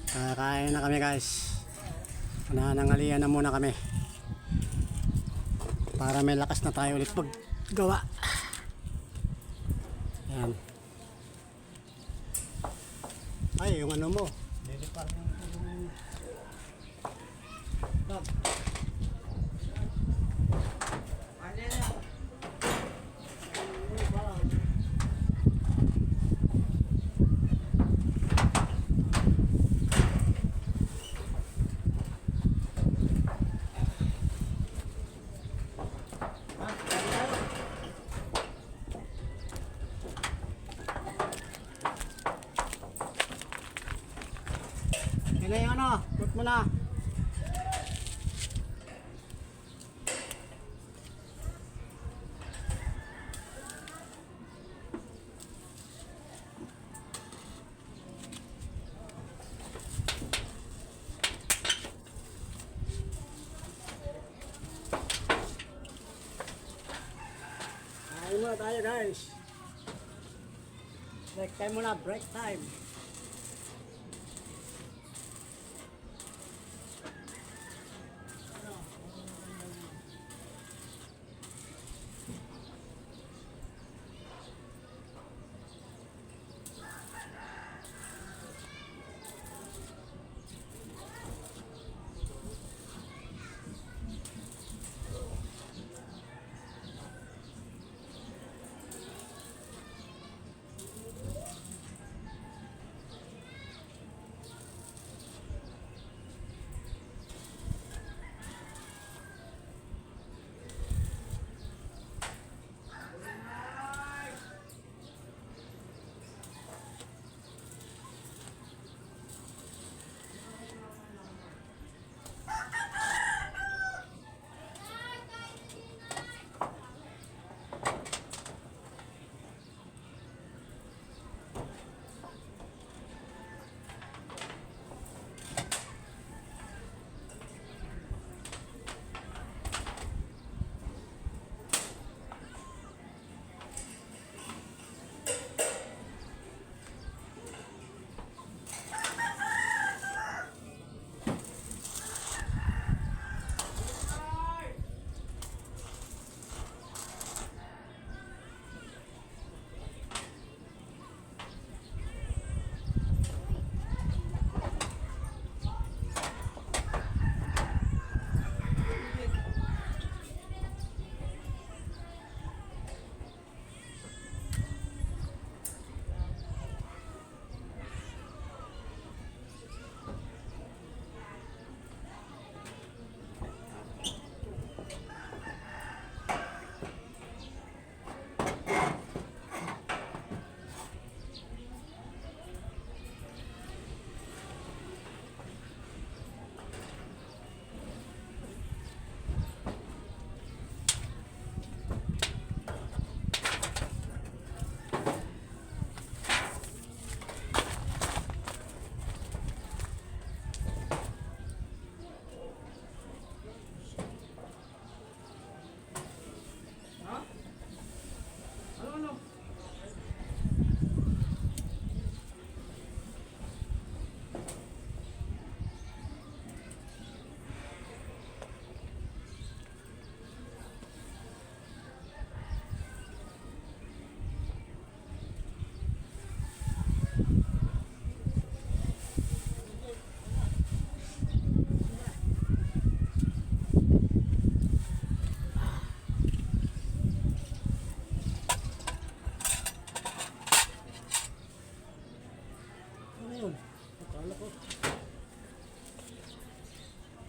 Kakain na kami guys. Nanangalian na muna kami para may lakas na tayo ulit paggawa. Yan. Ay, yung ano mo. Lilipar yung bag. Yan na yung ano, put mo na. Kain muna tayo guys. Break time muna, break time.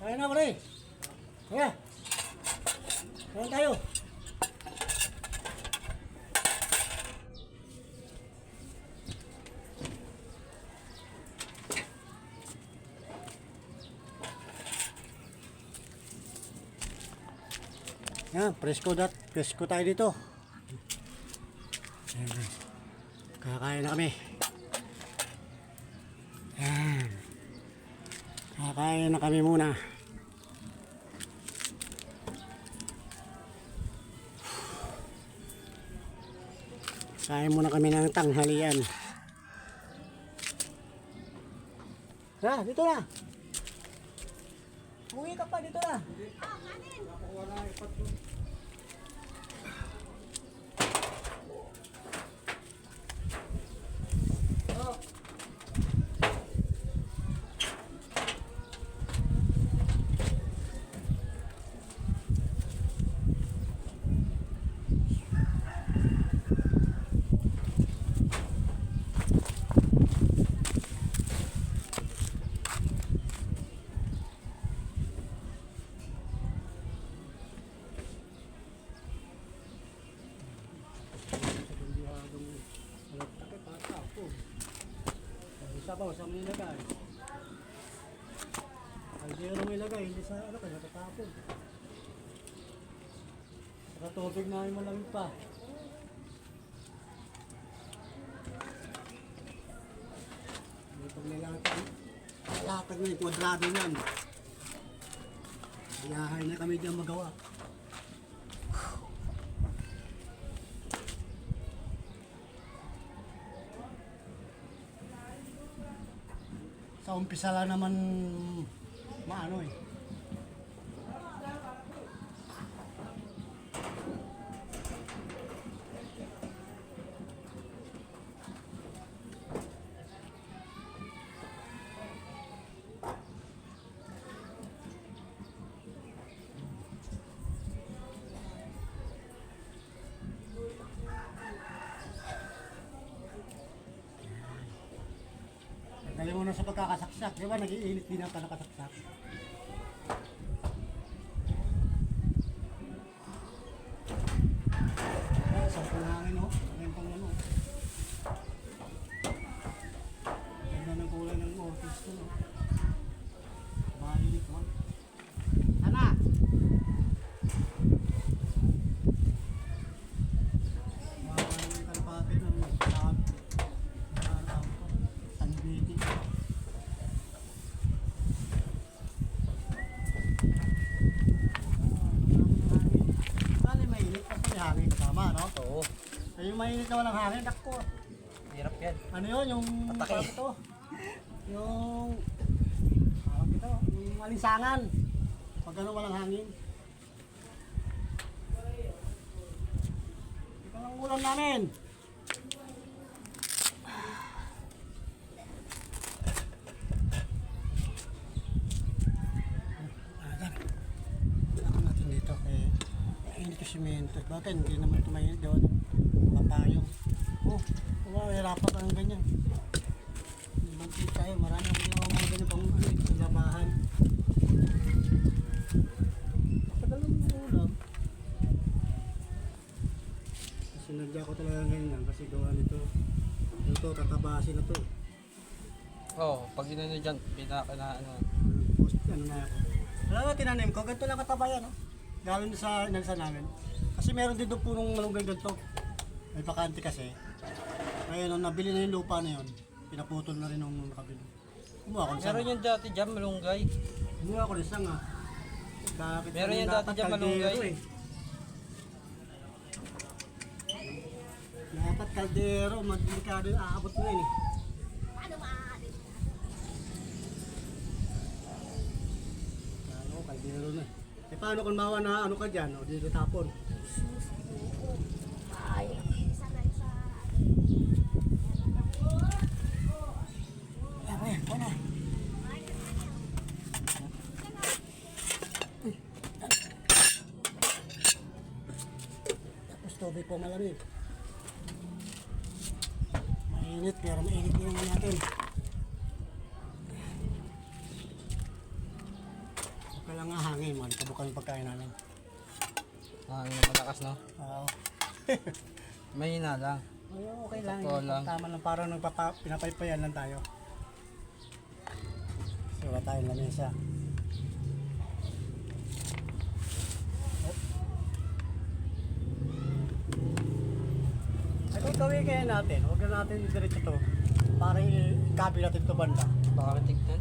Kaya na pre. Kaya. Kaya tayo. Yan, presko tayo dito. Yan. Kakain na kami. Yan. Kakain na kami muna. Kain muna kami ng tanghalian. Ha, dito na. Uwi ka pa, dito na. Sabaw, saan mo nilagay? Kaldero mo ilagay, hindi sa ano kaya natatapon. Sa tubig na yung malamig pa. May paglalatag. Latag na yung kwadrado yan. Biyahay na kami dyan magawa. Sa umpisa lang naman maano eh. Dali mo na sa pagkakasaksak, di ba? Nag-iinit din ang nakasaksak. Sampung hangin ho. Ngayon pang ano. Ganda ng kulay ng office ko. No? Mahilig mo. Ana! Mahilig yung kalapapit ng lahat. Sanbiti. Bali mainit kasi may hangin. Tama, no? Oo. Eh, yung mainit na walang hangin, ako. Hirap yan. Ano yun? Yung... Atake. Parang ito. Yung... Parang ito. Yung alinsangan. Pag ano walang hangin. Ito ang ulam namin. Ayan natin dito kay hindi ko simento. Bakit hindi naman tumayin doon? Papayong. Oh, hirapan ang ganyan. Banti tayo, marami akong ginawa mga ganyan pang labahan. Padala mo yung ulam. Sinadya ko talaga ganyan kasi gawa nito. Ito, tatabasin na to. Oo, pag inano dyan, pinaka na ano. Post, ano na ako. Alam mo, tinanim ko, ganito lang katabayan, no? Galing sa inalsa namin. Kasi meron din doon punong malunggay ganito. May bakante kasi. Ngayon, nung nabili na yung lupa na yun, pinaputol na rin nung nakabili. Kumuha ko ng Meron sanga. yan dati dyan, malunggay. Kumuha ko ng sanga. Bakit Meron yan dapat dati dyan, kaldero malunggay. eh. Dapat kaldero, madelikado yung aabot mo yun eh. Ano, kaldero na. Eh paano kung mawa na ano ka dyan, o dito tapon? Ayan, ano? Tapos tubig po malamig. Mainit pero mainit din naman natin. Okay lang nga hangin man, kabukan yung pagkain namin. Ah, ano malakas, no? Oo. Mahina lang. Ay, okay lang. Sakto lang. Tama lang, parang pinapaypayan lang tayo. Kasi wala tayong lamesa. Ay, kung gawin kaya natin, huwag na natin diretso to. Parang i-copy natin to banda. Baka tignan.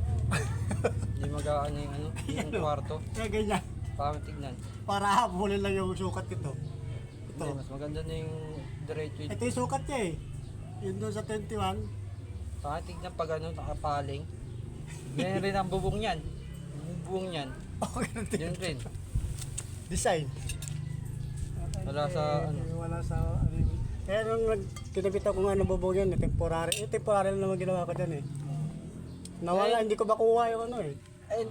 Hindi mag-aano yung ano, yung kwarto. Kaya ganyan. Baka tignan. Para habulin lang yung sukat nito. Hindi, Ito. mas maganda na yung diretso. Ito yung sukat niya eh. Yun doon sa 21. Baka tignan pag ano, nakapaling. Ganyan rin ang bubong niyan. Yung bubong niyan. Okay, ganun din. Yun rin. Design. Wala sa ano. Wala sa ano. Kaya nung kinabitan ko nga ng bubong yan, temporary. Temporary lang naman ginawa ko dyan eh. Nawala, hindi ko makuha yung ano eh. Ay,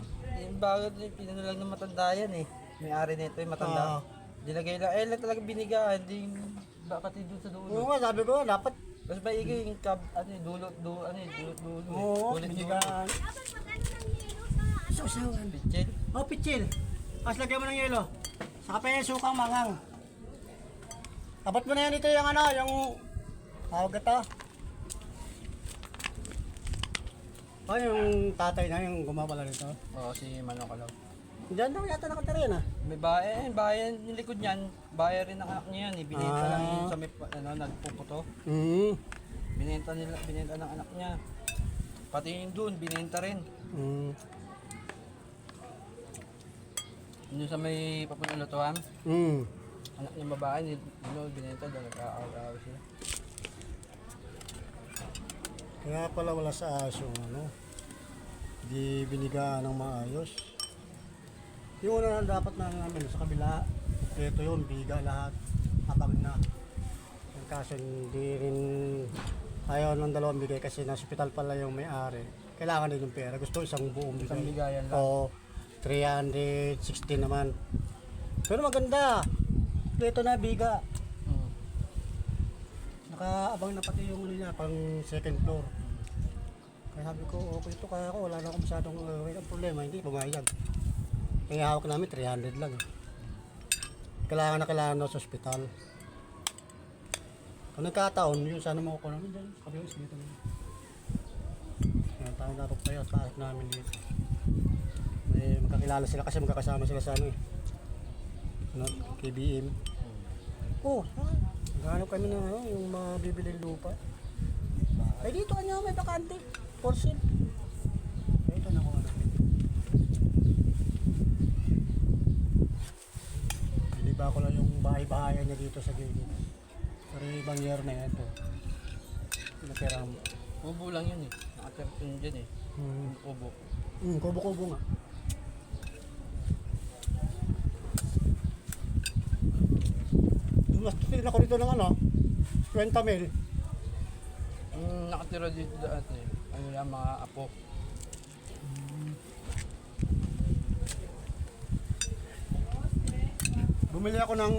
yung bagay din, pinano lang ng matanda yan eh. May-ari nito yung matanda. Dilagay lang, lang talaga binigaan, hindi bakit doon sa dulo. Oo nga, sabi ko, dapat. Tapos ba yung ano yung dulot, dulot. Oo, Ulit binigaan. Sausawan. Pitchel. Oh, pitchil. Tapos lagyan mo ng yelo. Saka pa yung sukang mangang. Abot mo na yan ito yung ano, yung tawag ito. Oh, yung tatay na yung gumapala nito. Oo, si Manong Kalaw. Diyan daw yata nakatira yan ah. May bayan yung likod niyan, bayan rin ng anak niya yan eh. Binenta lang yun sa may, nagpuputo. Binenta ng anak niya. Pati yung doon, binenta rin. Yung sa may papunong lutuan, anak niya babae, binenta doon, nagka-away sila. Kaya pala wala sa aso ano. Di binigaan ng maayos. Yung una na dapat na namin sa kabila, ito yun, biga lahat, habang na. Yung kaso hindi rin ayaw ng dalawang bigay kasi nasa hospital pala yung may-ari. Kailangan din yung pera. Gusto isang buong bigay. Isang bigayan lang. Oo, 360 naman. Pero maganda. Ito na biga. Nakaabang na pati yung ano niya, pang second floor. Kaya sabi ko, okay ito kaya ako, wala na akong masyadong ang problema, hindi pumayag. Kaya hawak namin 300 lang. Kailangan na sa ospital. Kung nagkataon, yung sana mo ko namin dyan, sabi ko, dito namin. Kaya tayo dapat tayo, tayo namin dito. May magkakilala sila kasi magkakasama sila sa ano eh. Ano, KBM. Oh, maghanap kami ng ano, yung mabibiling lupa. Ay dito kanya may bakante. For sale. Ito na ko ano. Biniba ko lang yung bahay-bahayan niya dito sa gilid. Pero ibang year na ito. Nakirang. Kubo lang yun eh. Nakatira yun dyan eh. Kubo. Kubo-kubo nga. Dumastutin ako dito ng ano, 20 mil. Nakatira dito dati eh. Ano lang, mga apo. Bumili ako ng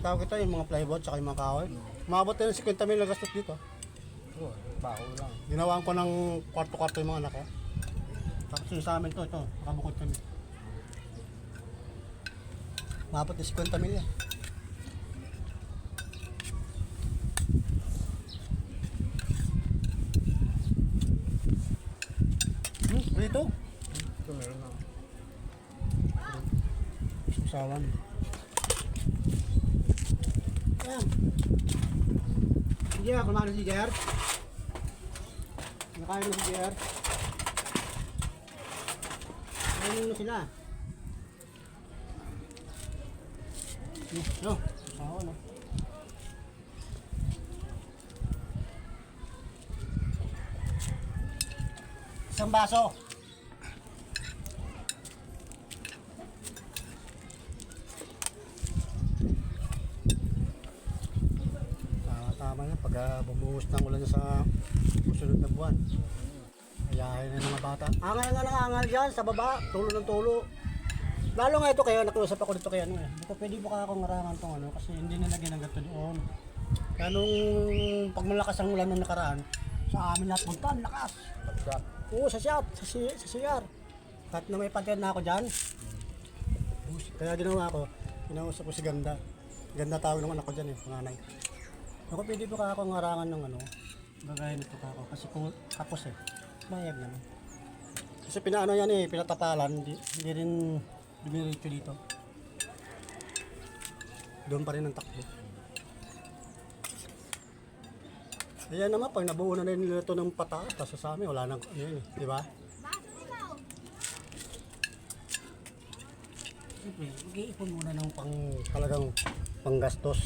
tawag ito, yung mga plywood tsaka yung mga kahoy. Umabot na ng 50 mil na gastos dito. Oo, baho lang. Ginawan ko ng kwarto-kwarto yung mga anak ko. Tapos yung sa amin ito, nakabukod kami. Umabot na 50 mil yan. Dito? Ito meron na. Usawan. Ayan. Sige, kumain na si JR. Nakain na si JR. Kainin na sila. No, usawan no. Isang baso. Tama na pag bumuhos ng ulan sa susunod na buwan. Ayahin na ng mga bata. Angal nga ng angal dyan sa baba, tulo ng tulo. Lalo nga ito kaya nakiusap ako dito kaya ano eh. Dito pwede ba akong ngarangan tong ano kasi hindi nila ginagato doon. Kaya nung pag malakas ang ulan nung nakaraan, sa amin lahat punta, ang lakas. Pagka. Oo, sa CR. Kahit na may pantiyan na ako dyan. Kaya ginawa ko, kinausap ko si Ganda. Ganda tawag ng anak ko dyan eh, panganay. Ako pwede po ka akong ngarangan ng ano, gagahin ito ka ako kasi kung kapos eh, mayag naman. Kasi pinaano yan eh, pinatapalan, hindi rin dumiretso dito. Doon pa rin ang takbo. Ayan naman, pag nabuo na nila ito ng pataas, tapos sa amin, wala nang ano yun eh, di ba? Siyempre, mag-iipon muna ng talagang panggastos.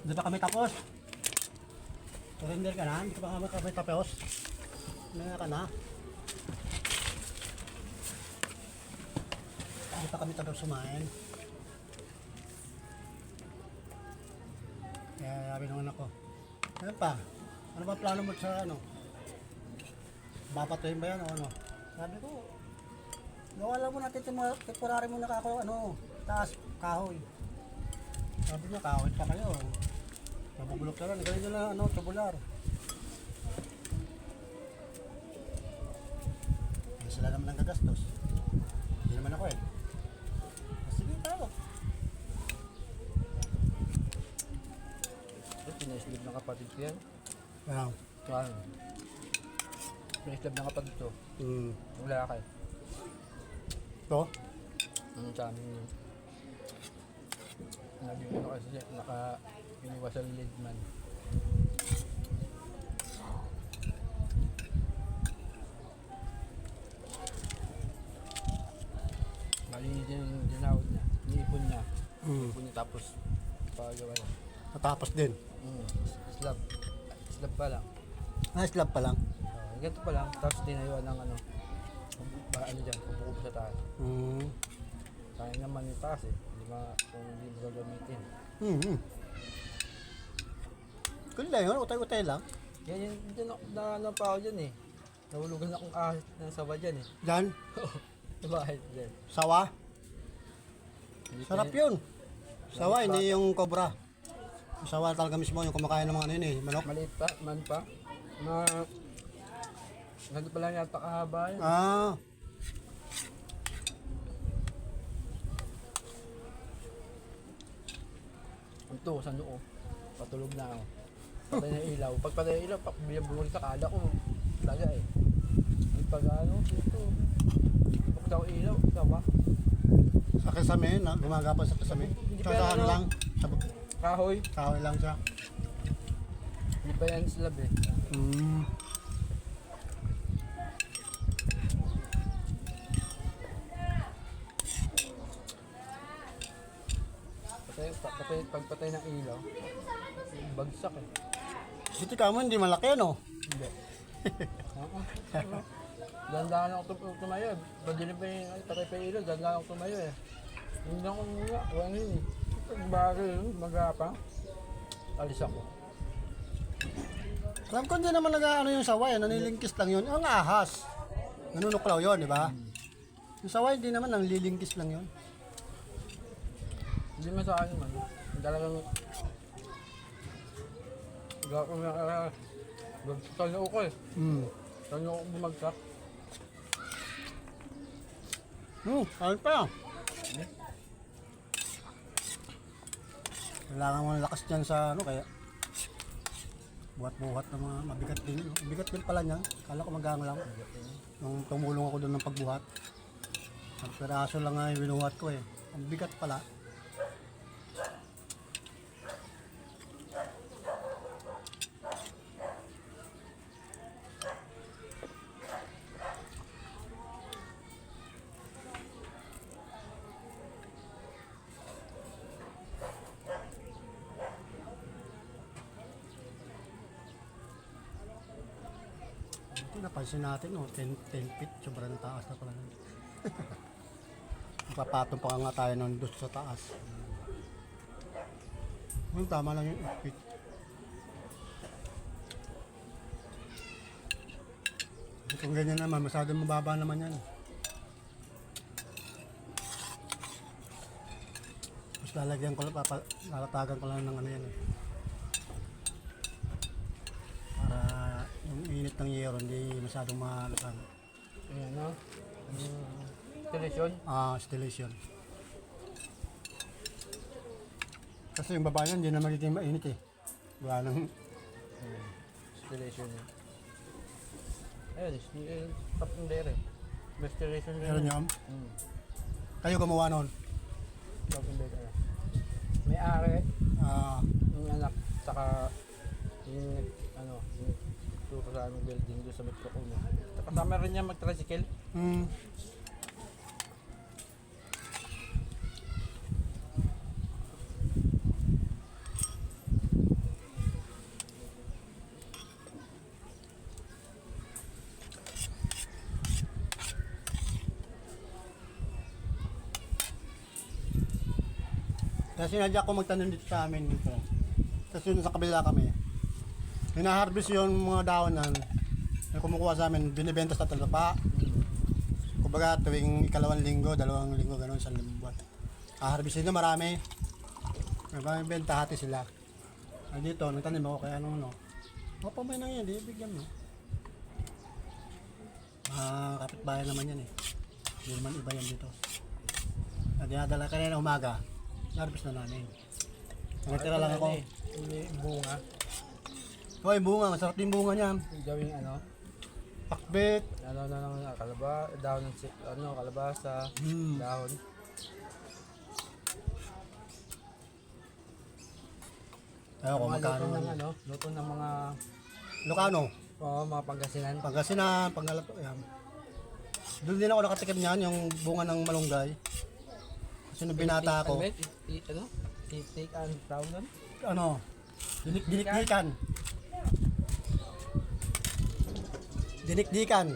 Hindi pa kami tapos. Surrender ka na? Hindi pa kami tapos. Naya ka na? Hindi pa kami tapos sumain. Kaya sabi ng anak ko, ano pa? Ano ba plano mo sa ano? Babatuhin ba yan o ano? Sabi ko, gawa lang mo natin temporary muna ka ako, ano, taas, kahoy. Sabi niya, kahoy pa kayo. Mabubulok na lang, galing nyo lang, ano, tubular. Eh, sila naman ang gagastos. Hindi naman ako eh. Sige, tao. Pinaslib ng kapatid ko yan. Wow. Ano? Pinaslib ng kapatid ko. Wala ka eh. Ito? Sa amin yun. Naging ano kasi iniwasal lead man. Bali yung dinawad niya, iniipon niya. Iniipon niya tapos pagawa niya. Natapos din. Slab. Slab pa lang. Ah, slab pa lang. Ganito pa lang, tapos dinayuan ng ano. Ano dyan, kubo sa taas. Sayang naman yung taas eh. Hindi kung hindi mo gagamitin. Kung lang yun, utay-utay lang. Yan yun, ano pa ako dyan eh. Nahulugan akong ahit ng sawa dyan eh. Diyan, Diba ahit dyan? sawa. Hindi Sarap pa yun. Sawa, hindi yung cobra. Yung sawa talaga mismo, yung kumakain ng mga ano yun eh, manok. maliit pa, man pa. Ganito pa lang yata kahaba yun. Ah, Ito, sa noo. Patulog na ako. Patay na ilaw. Pag patay na ilaw, bumalik sa kala ko. Talaga eh. Pag ano, dito. Pag ako ilaw, sawa. sa kasame, gumagapan sa kasame. Hindi pa Sa yan, ano ano? lang, sa Kahoy. kahoy lang siya. Hindi pa yan slab eh. Pag patay ng ilaw, bagsak eh. Dito ka mo, hindi malaki ano. Hindi. Oo. Dandaan ako tumayo eh. Padilim pa yung patay pa yung ilaw, dandaan ako tumayo eh. Hindi ako nga, wala yun eh. Pag bagay yun, magapang. Alis ako. Alam ko hindi naman nag-ano yung sawa, nanilingkis lang yun. Ang ahas. Nanunuklaw yun, di ba? Yung sawa hindi naman, nanlilingkis lang yun. Hindi man sa akin man. Talagang gawin na talo ko eh. Talo ko bumagsak. Ayun pa. Kailangan mo ng lakas dyan sa ano, kaya buhat-buhat ng mga mabigat din. Mabigat din pala niya. Kala ko magang lang. Nung tumulong ako doon ng pagbuhat. Ang peraso lang nga yung binuhat ko eh. Ang bigat pala. Ito napansin natin, 10 feet, sobrang taas na pala. Papatong pa nga tayo ng doon sa taas. Tama lang yung 8 feet. Kung ganyan naman, masyadong mababa naman yan. Mas lalagyan ko lang, lalatagan ko lang ng ano yan eh. Para yung init ng yero, hindi masyadong mahalakan. Ayan no? Installation. Installation. Kasi yung baba yan, hindi na magiging mainit eh. Wala nang... Installation yun. Ayun, top ng dere. Installation yun. Meron yun. Kayo gumawa nun. Top ng dere. May ari, yung anak, saka yung ano, yung turo sa aming building doon sa Metro Kumo. Kasama rin niya mag-tricycle. Kaya sinadya ko magtanim dito sa amin dito. Tapos yun sa kabila kami. Hinaharvest yun mga daon nan. Yung kumukuha sa amin, binibenta sa talapa. Kumbaga tuwing ikalawang linggo, dalawang linggo, gano'n sa buwan. Harvest na marami. May benta hati sila. Dito, nagtanim ako kaya ano. Opo, may nang yan, di bigyan mo. Kapitbahay naman yan eh. Hindi naman iba yan dito. Dinadala kanina umaga, harvest na namin. Nagtira lang ako. Hindi bunga. Hoy, bunga, masarap din bunga niyan. Gawing ano, Pakbet. ano na lang, dahon ng kalabasa, dahon. Ayaw ko Mga magkano. luto ng ano, luto ng mga, Lucano, mga Pangasinan. Pangasinan, Pangalato. Yan. Doon din ako nakatikim niyan, yung bunga ng malunggay. Kasi nung binata ako, Ano? Take and tawag nun? ano, dinikdikan. Dinikdikan.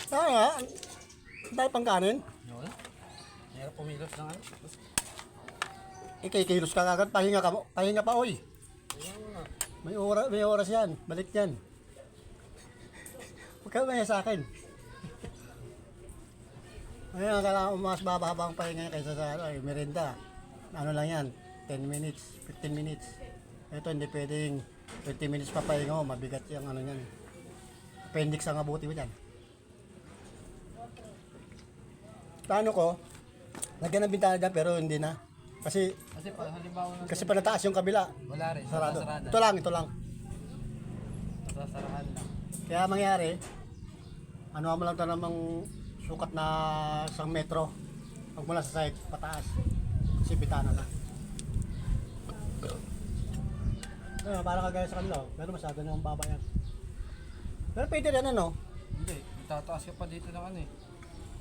Nga, ang dahil pang kanin. Wala. Mayroon pumilos ng ano. Tapos, Ikikilos ka agad, pahinga ka mo. Pahinga pa, oy. ayun nga. May oras yan. Balik yan. Huwag ka maya sa akin. Ngayon, kailangan mas bababa ang pahinga kaysa sa merenda. Ano lang yan, 10 minutes, 15 minutes. Ito, hindi pwedeng 20 minutes pa pahinga mo. Mabigat yung ano yan. Appendix ang abuti mo dyan. Plano ko, lagyan ng bintana dyan pero hindi na. Kasi Kasi pa nataas yung kabila. wala rin. Sarado. Sasarahan. Ito lang. Sasarahan lang. Kaya mangyari, ano mo lang ito namang sukat na 1 metro. Pag mula sa side, pataas. Kasi bitana na. Para kagaya sa kanila, pero masyado na yung baba yan. Pero pwede rin ano? Hindi. Tataas ka pa dito ng ano eh.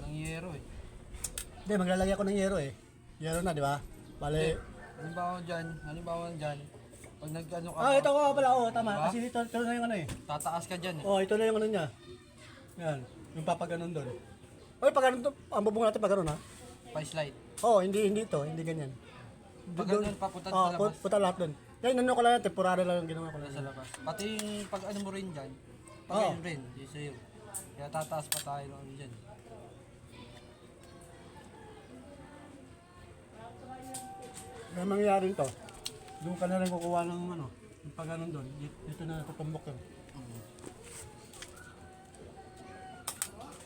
Ng yero eh. Hindi, maglalagay ako ng yero eh. Yero na, di ba? Bale, Halimbawa dyan, pag nag-ano ka, ito ko pala, tama. Diba? Kasi ito na yung ano eh. tataas ka dyan eh. Ito na yung ano niya. Yan, yung papaganon doon. Oy, pag ganun to, ang bubong natin pag ganun ha. Pa-slide. Hindi ito, hindi ganyan. Pag ganun, papunta sa labas. Punta lahat doon. Yan, ano ko lang yan, temporary lang yung ginawa ko lang. Sa labas. Pati yung pag ano mo rin dyan, pag Oo. ganun rin, di sa'yo. Kaya tataas pa tayo lang dyan. Kaya mangyayari to, doon ka na rin kukuha ng ano, yung pag ganun doon, dito na tutumbok yun.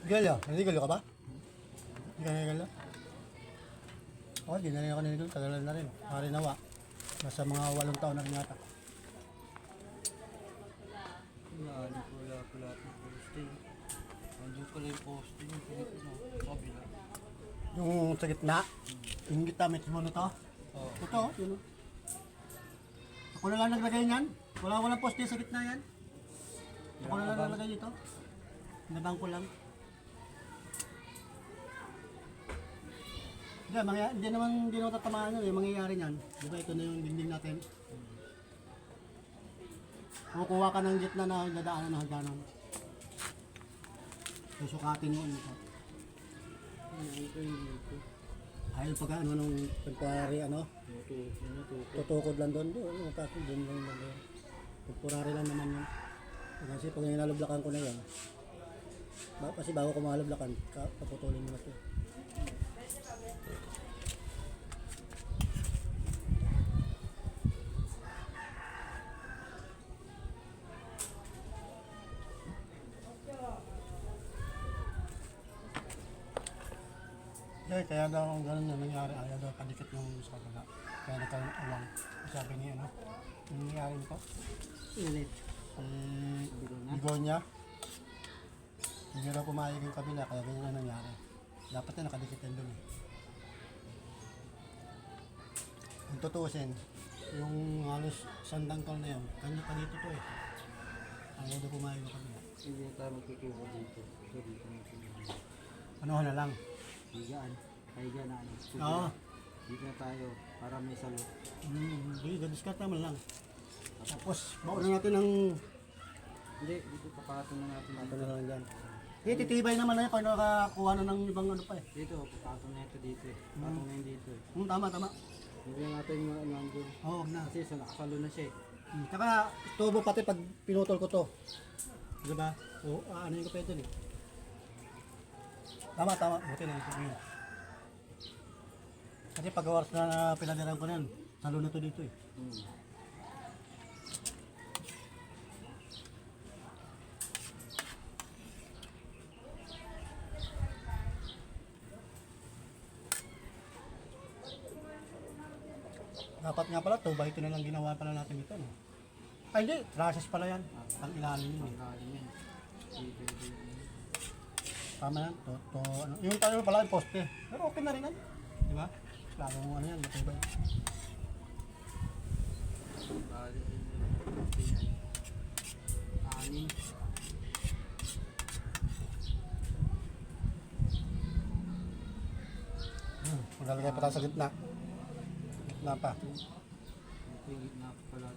Galyo? Naligalyo ka ba? Hindi ka naligalyo? Oo, di na rin ako naligalyo. Tagalan na rin. Marinawa. Nasa mga 8 taon na rin yata. Wala pala yung posting. Andiyo pala yung posting. Kabila. Yung sa gitna, yung gitna mismo na to. Oo. Ito, yun. Ako na lang naglagay niyan. Walang poste sa gitna yan. Ako na lang naglagay dito. Nabang ko lang. Hindi naman tatamaan yun. Yung mangyayari niyan. Di ba ito na yung dinding natin. Kukuha ka ng gitna na dadaanan na hagdanan. Susukatin mo. Ayun pag ano nung temporary ano. Tutukod lang doon. Doon lang doon. Temporary lang naman yun. Kasi pag nilalublakan ko na yan. Kasi bago ko malublakan, paputulin mo na ito. Kaya daw ang ganun na nangyari, ayaw daw kadikit yung sa kabila. Kaya nagkaroon ng awang. Sabi niya, ano, yung nangyari nito. Init. Bigonya. Hindi daw pumayag yung kabila, kaya ganyan na nangyari. Dapat na nakadikit yan doon eh. Kung tutuusin, yung halos sandangkal na yun, kanya ka dito to eh. Ayaw daw pumayag yung kabila. Hindi tayo magkikiwa dito. Ano na lang? Higaan. Higaan na ano. Oo. Dito na tayo para may salo. Hindi, gadiskat naman lang. Tapos, baon na natin ng Hindi, dito papatong na natin Ito dito. na lang dyan. Titibay naman na yan pag nakakuha na ng ibang ano pa eh. Dito, papatong na ito dito eh. Patong na yun dito eh. Tama, tama. Hindi natin yung ano andun. Oo, na. Kasi sa nakasalo na siya eh. Tsaka, tubo pati pag pinutol ko to. Diba? Oo, ano yung kapito eh. Tama, tama. Buti na. Ito. Kasi pag oras na pinadiran ko na yan, salo na to dito eh. Dapat nga pala, 2 by 2 na lang ginawa pala natin ito. No? Ay, hindi. Process pala yan. Ang ilalim yun. Eh. Pangkalim yan. Dito, dito. Tama yan. Ano. Yung tayo pala yung poste. Pero okay na rin yan. Di ba? Lalo mo ano yan. Matibay. Bali, anin. Maglalagay pa tayo sa gitna. Gitna pa. Ito yung gitna ko pala.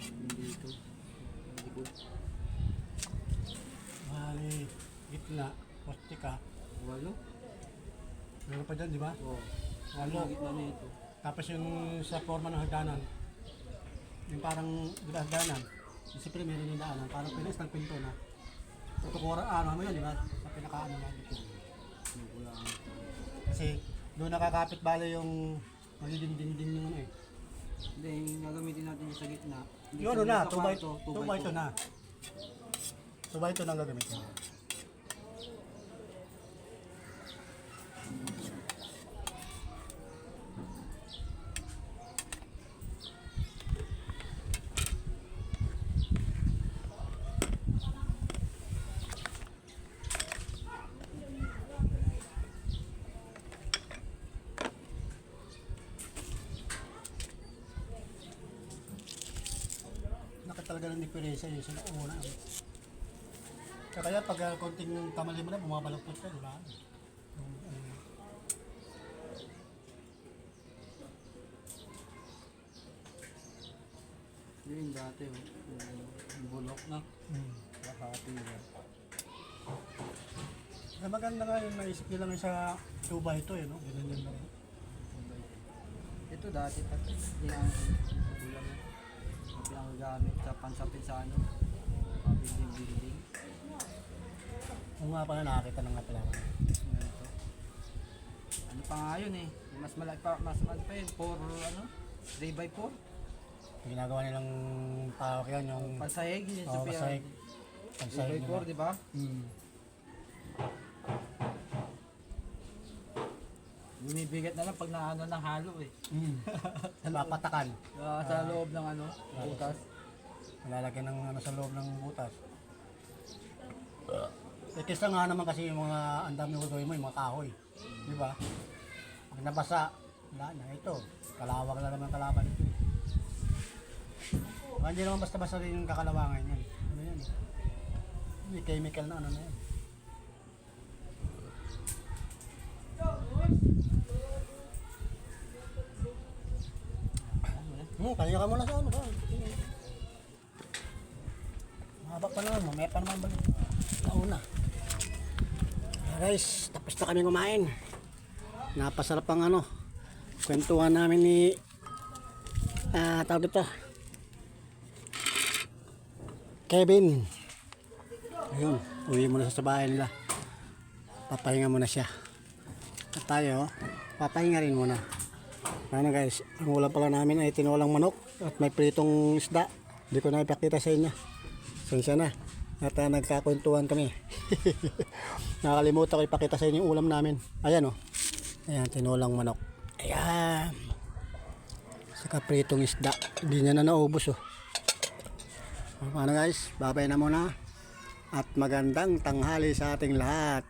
Yung dito. Yung likod. Mali. Gitna. Poste ka. Walo? Meron pa dyan, di ba? Oo. Walo. Yung gitna nito. Tapos yung sa forma ng hagdanan. Yung parang, di ba hagdanan? Siyempre meron yung daanan. Parang pinis ng pinto na. Tutukura, ano mo yan, di ba? Sa pinakaano nga dito. Yung kulangan. Kasi doon nakakapit bale yung magiging dinding yung ano eh. Hindi, yung gagamitin natin yung sa gitna. Hindi Yung ano sa na, sa 2 by kwarto, 2 by 2 na. 2 by 2 na ang gagamitin. Nakita talaga ng diferensya yung sa una. Kaya pag konting kamali mo na, bumabaloktot ka, di ba? Yun yung dati, oh. Yung bulok na. Lakati na. Kaya maganda nga yung naisip nila ngayon sa 2 by 2 eh, no? Ganun din lang. Ito dati pati. Yan. Bulang na. Ang pinagagamit sa pansapin sa ano. Building. Kung nga pala nakakita na nga pala. Ganito. Ano pa nga yun eh. Mas malaki pa, yun. 4, ano? 3 by 4. Ginagawa nilang tawag yan, yung Pansahig. Yun sa pasahig. 3 by 4, di ba? Bumibigat na lang pag naano ng halo eh. Napatakan. Sa loob ng ano, butas. Lalagyan ng ano sa loob ng butas. Kesa nga naman kasi yung mga ang dami gagawin mo, yung mga kahoy. Di ba? Pag nabasa, wala na. Ito, kalawang na naman kalaban ito. Hindi naman basta-basta rin yung kakalawangan yan. Ano yan? May chemical na ano na yan. Kanya ka muna sa ano ba? Mahaba pa naman, mamaya pa naman balik. Nauna. Guys, tapos na kami kumain. Napasarap ang ano. Kwentuhan namin ni tawag dito. Kevin. Ayun, uwi muna sa bahay nila. Papahinga muna siya. At tayo, papahinga rin muna. Ano guys, ang ulam pala namin ay tinolang manok at may pritong isda. Hindi ko na ipakita sa inyo. Sensya na. At nagkakwentuhan kami. Nakalimutan ko ipakita sa inyo yung ulam namin. Ayan oh. Ayan, tinolang manok. Ayan. Saka pritong isda. Hindi niya na naubos oh. Ano guys, babay na muna. At magandang tanghali sa ating lahat.